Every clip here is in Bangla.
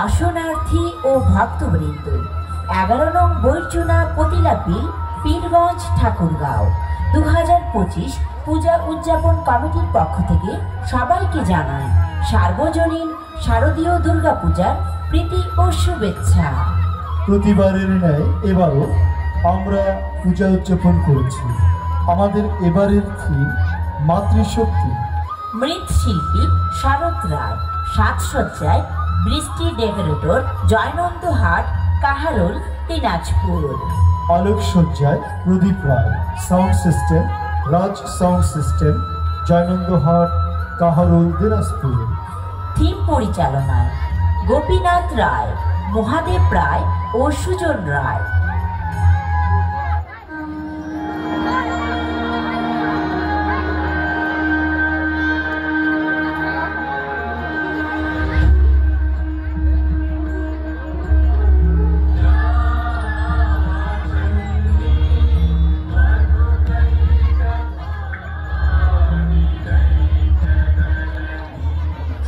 দর্শনার্থী ও ভক্তবৃন্দ, 11 নং বৈরচুনা কতিলা বিল, পীরগঞ্জ, ঠাকুরগাঁও 2025 পূজা উদযাপন কমিটির পক্ষ থেকে সবাইকে জানায় সার্বজনীন শারদীয় দুর্গা পূজার প্রীতি ও শুভেচ্ছা। প্রতিবারের ন্যায় এবারও আমরা পূজা উদযাপন করেছি। আমাদের এবারের থিম মাতৃশক্তি। মৃৎশিল্পী শরৎ রায়, সাজসজ্জায় বৃষ্টি ডেকোরেটর, জয়নন্দহাট, কাহারোল, দিনাজপুর। আলোকসজ্জায় Pradip Roy, sound system Raj sound system, Joynandahat, Kaharol, Dinajpur. Theme পরিচালনায় গোপীনাথ রায়, মহাদেব রায় ও সুজন রায়।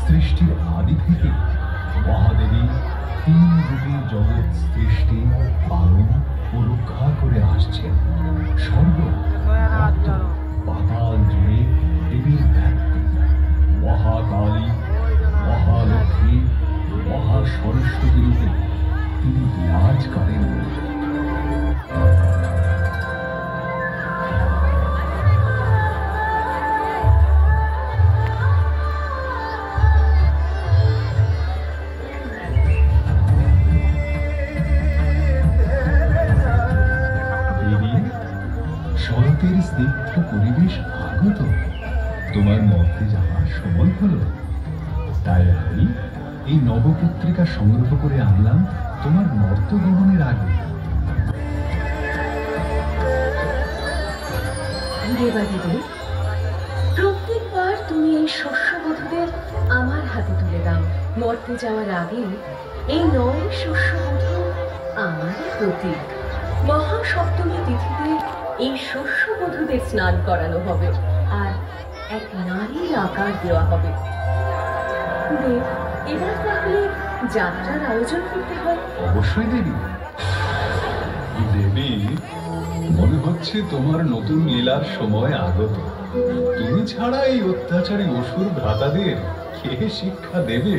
সৃষ্টির আদি থেকে মহাদেবী 3 রূপে জগৎ সৃষ্টি, পালন ও রক্ষা করে আসছেন। স্বর্গ পাতাল জুড়ে দেবীর ব্যাপ্তি। মহাকালী, মহালক্ষ্মী, মহাসরস্বতী রূপে তিনি বিরাজ করেন। শরতের স্নিগ্ধ পরিবেশ আগত, তোমার মর্তে যাওয়ার সময় হলো। তাই আমি এই নবপত্রিকা সংগ্রহ করে আনলাম তোমার মর্ত গ্রহণের আগে। প্রত্যেকবার তুমি এই শস্যবধূদের আমার হাতে তুলে দাও। মর্তে যাওয়ার আগে এই 9 শস্যবধূ আমার প্রতীক। মহাসপ্তমী তিথিতে এই শস্যবধূদের স্নান করানো হবে আর এক নারীর আকার দেওয়া হবে। এবার তাহলে যাত্রার আয়োজন করতে হয়। অবশ্যই দেবী। দেবী, মনে হচ্ছে তোমার নতুন লীলার সময় আগত। তুমি ছাড়া এই অত্যাচারী অসুর ভ্রাতাদের কে শিক্ষা দেবে?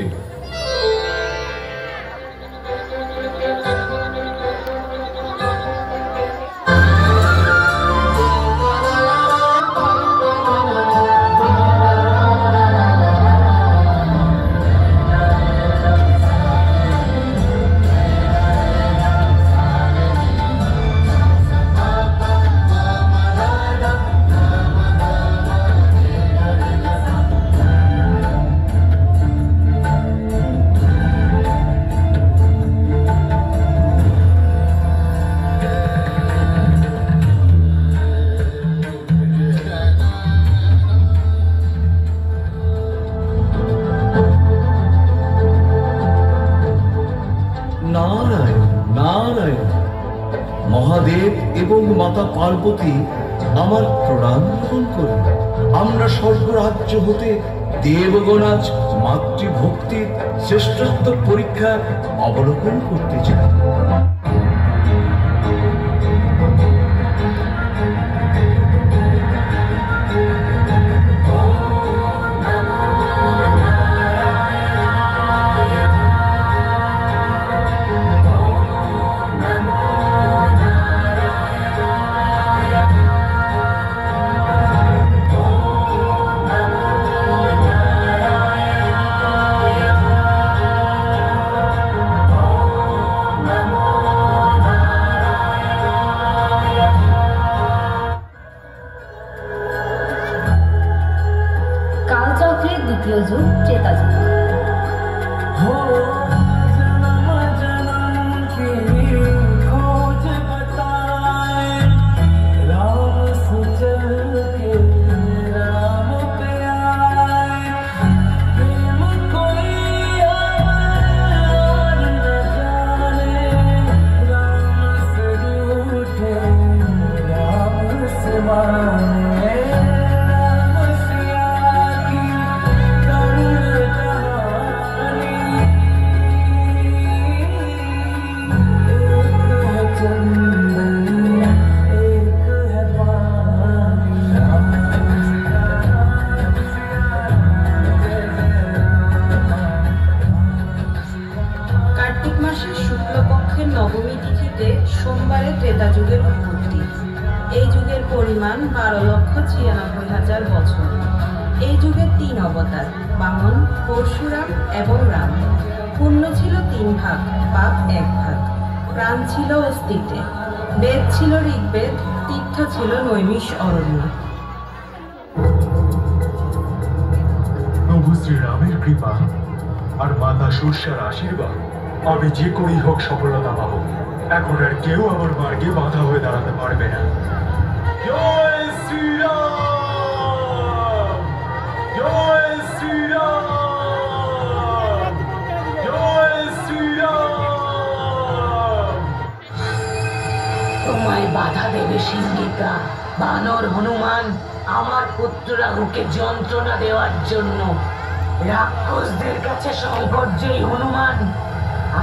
মহাদেব এবং মাতা পার্বতী আমার প্রণাম গ্রহণ করুন। আমরা স্বর্গরাজ্য হতে দেবগণ আজ মাতৃভক্তির শ্রেষ্ঠত্ব পরীক্ষা অবলোকন করতে চাই। দ্বিতীয় যুগ ত্রেতা যুগ। পরিমাণ 12,96,000 বছর। এই যুগের 3 অবতার, বামন, পরশুরাম এবং রাম। পুণ্য ছিল 3 ভাগ, পাপ 1 ভাগ। প্রাণ ছিল অস্তিত্বে, বেদ ছিল ঋগ্বেদ, তীর্থ ছিল নৈমিষ অরণ্য। প্রভু শ্রীরামের কৃপা আর মাতা সূর্যার আশীর্বাদ আমি যে করেই হোক সফলতা পাবো। এখন আর কেউ আমার মার্গে বাধা হয়ে দাঁড়াতে পারবে না। জয় শ্রীরাম, জয় শ্রীরাম, জয় শ্রীরাম। তোমায় বাধা দেবে সিংহিকা, বানর হনুমান, আমার পুত্র রাহুকে যন্ত্রণা দেওয়ার জন্য। রাক্ষসদের কাছে সংকটজয়ী হনুমান,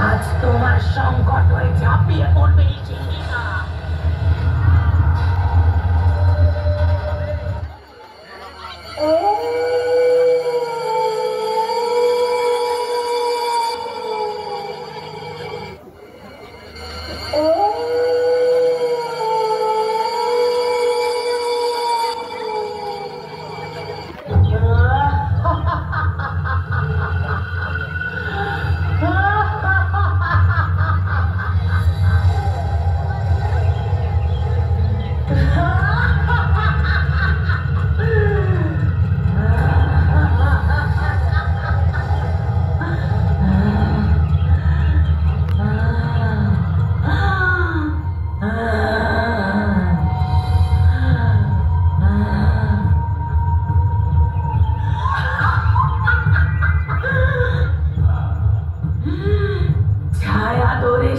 আজ তোমার সংকট হয়ে ঝাঁপিয়ে পড়বে এই সিংহিকা।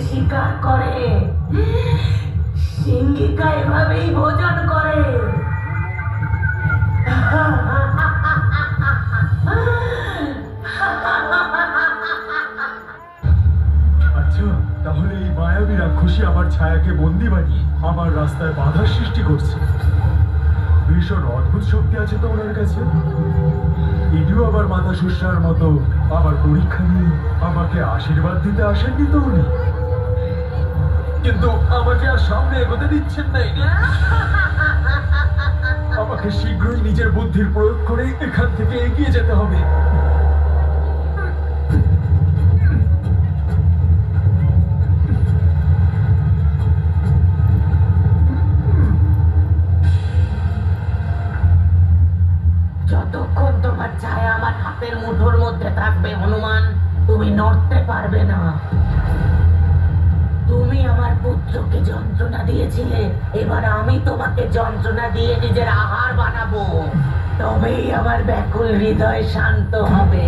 শিকার করে, সিংহিকা এভাবেই ভোজন করে। আচ্ছা, তাহলে এই মায়াবী রাক্ষসী আমার ছায়াকে বন্দি বানিয়ে আমার রাস্তায় বাধার সৃষ্টি করছে। ভীষণ অদ্ভুত শক্তি আছে তো ওনার কাছে। এটিও আবার মাতা সূর্যার মতো আবার পরীক্ষা নিয়ে আমাকে আশীর্বাদ দিতে আসেননি তো উনি, কিন্তু আমাকে আর সামনে এগোতে দিচ্ছেন না। আমাকে শীঘ্রই নিজের বুদ্ধির প্রয়োগ করে এখান থেকে এগিয়ে যেতে হবে। যতক্ষণ তোমার ছায়া আমার হাতের মুঠোর মধ্যে থাকবে হনুমান, তুমি নড়তে পারবে না। তুমি আমার পুত্রকে যন্ত্রণা দিয়েছিলে, এবার আমি তোমাকে যন্ত্রণা দিয়ে নিজের আহার বানাবো, তবেই আমার ব্যাকুল হৃদয় শান্ত হবে।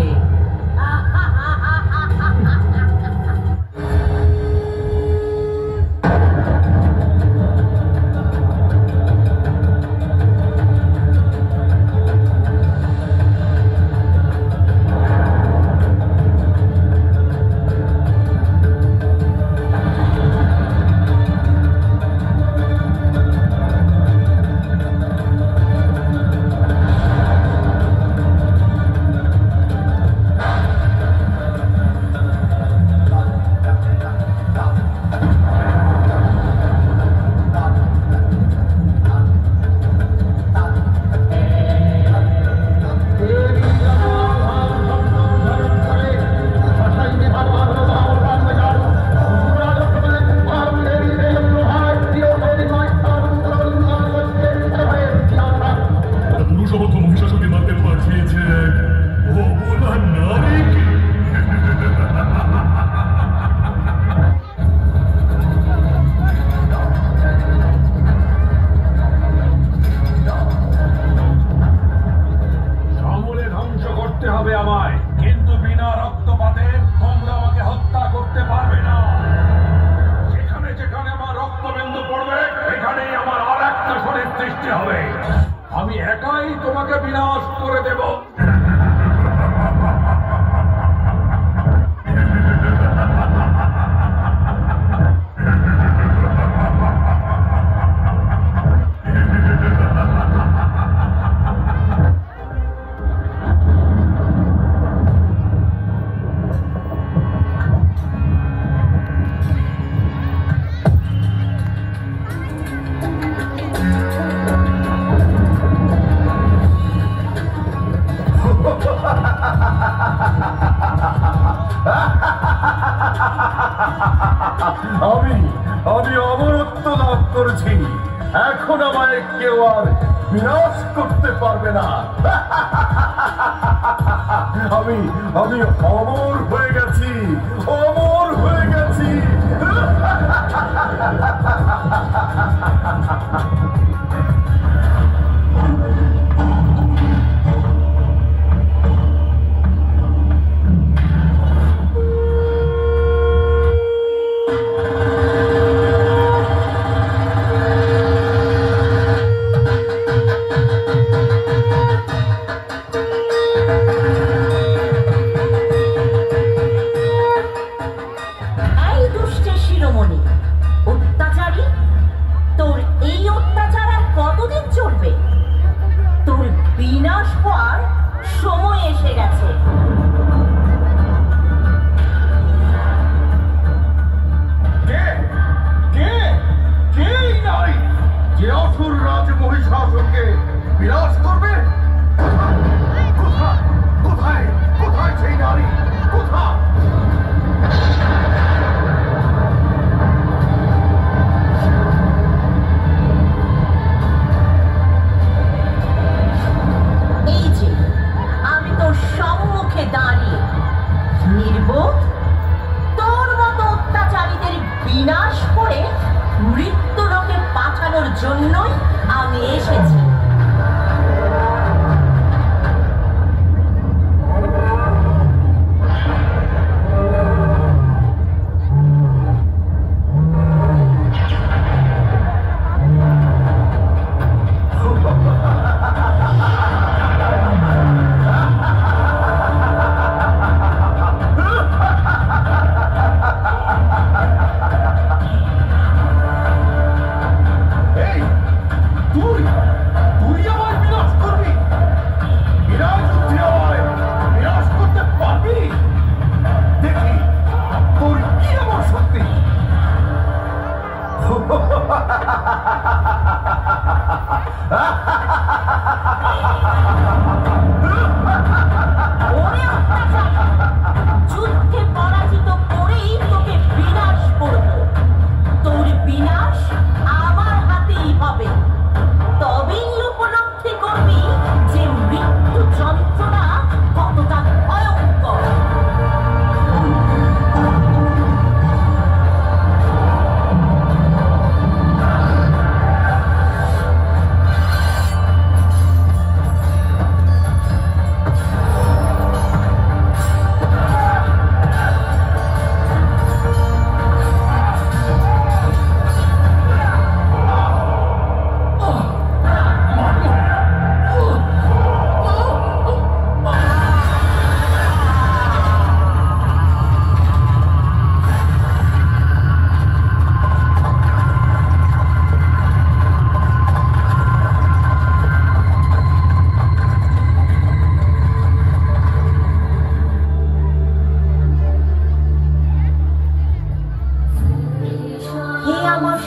আমি একাই তোমাকে বিনাশ করে দেব। এখন আমায় কেউ আর বিনাশ করতে পারবে না। আমি আমি অমর হয়ে গেছি, অমর হয়ে গেছি।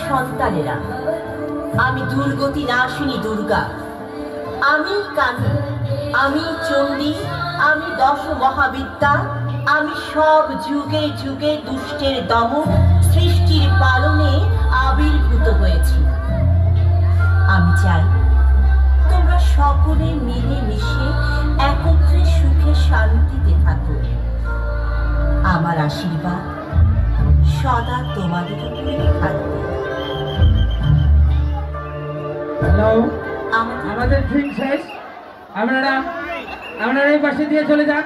সন্তানেরা, আমি দুর্গতি নাশিনী দুর্গা, আমি কালী, আমি চণ্ডী, আমি দশ মহাবিদ্যা, আমি সব যুগে যুগে দুষ্টের দমন সৃষ্টির পালনে আবির্ভূত হয়েছি। আমি চাই তোমরা সকলে মিলে মিশে একত্রে সুখে শান্তিতে থাকো। আমার আশীর্বাদ সদা তোমাদের উপরে থাকবে। হ্যালো, আমাদের ট্রেন শেষ। আপনারা এই পাশে দিয়ে চলে যান।